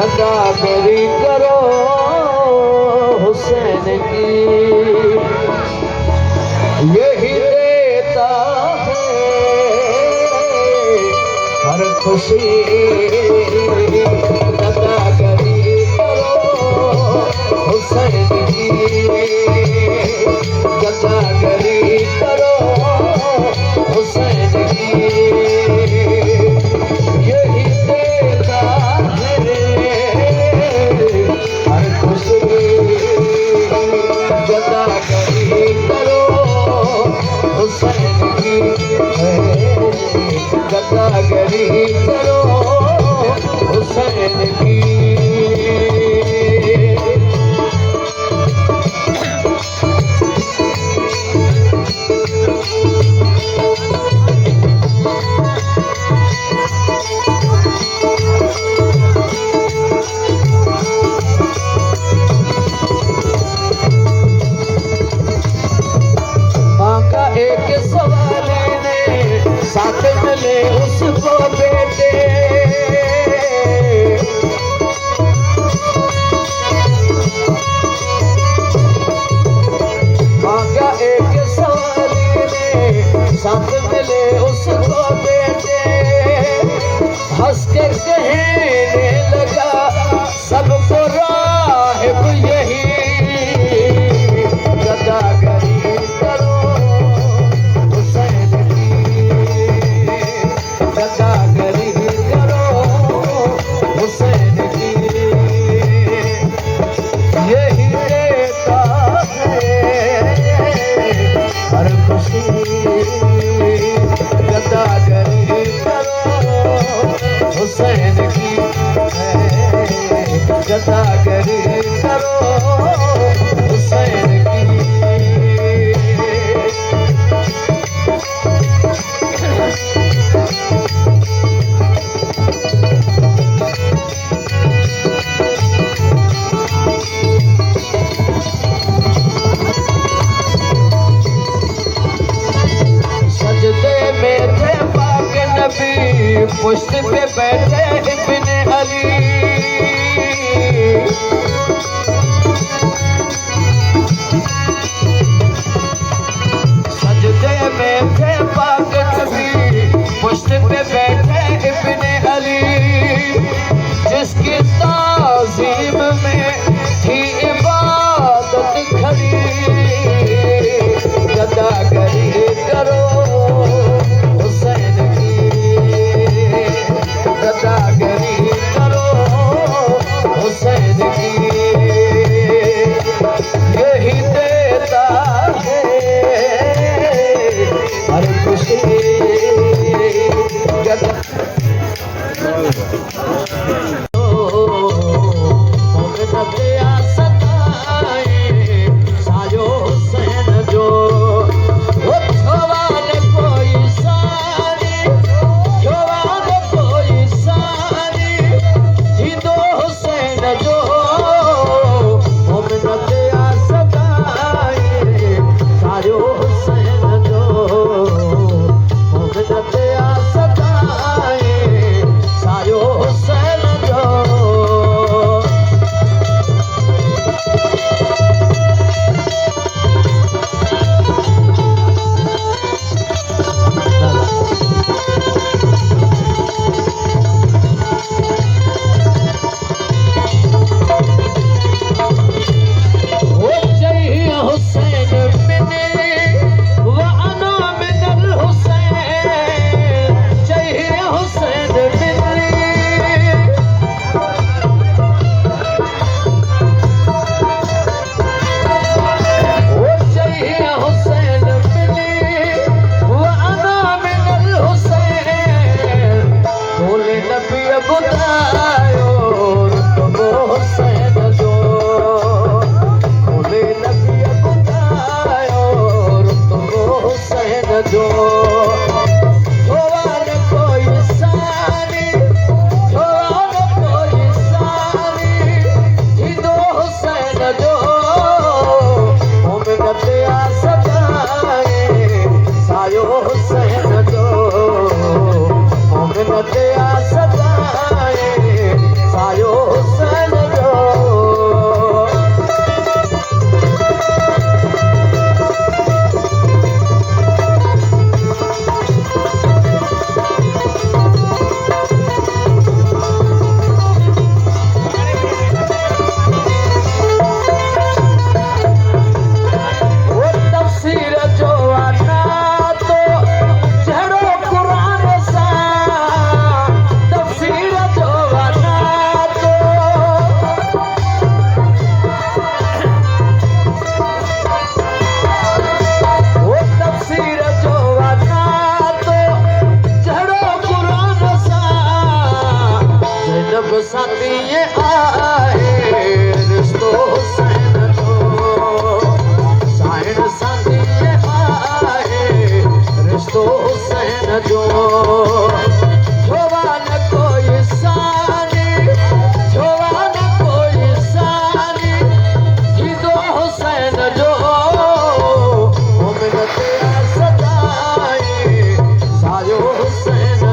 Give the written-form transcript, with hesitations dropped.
गदागरी करो हुसैन की, यही देता है हर खुशी। गदागरी करो हुसैन की, गदागरी करो हुसैन की, यही देता है हर खुशी। गदागरी करो हुसैन की, गदागरी करो हुसैन की। एक सवाल ने साथ मिले उसको बेटे, मांगा एक सवाल ने साथ मिले उसको बेटे, हंस कर कहने लगा सबको राहिब यही। गदागरी करो हुसैन की, गदागरी करो हुसैन की, यही देता है हर खुशी। गदागरी करो हुसैन की, गदागरी करो हुसैन की। पुश्त पे बैठे इब्ने अली, सजदे में थे पाक नबी, पुश्त पे बैठे इब्ने अली, जिसकी ताज़ीम में थी इबादत खड़ी। गदागरी करो हुसैन की, गदागरी करो हुसैन की, यही देता है हर खुशी। सदाए सायो हुसैन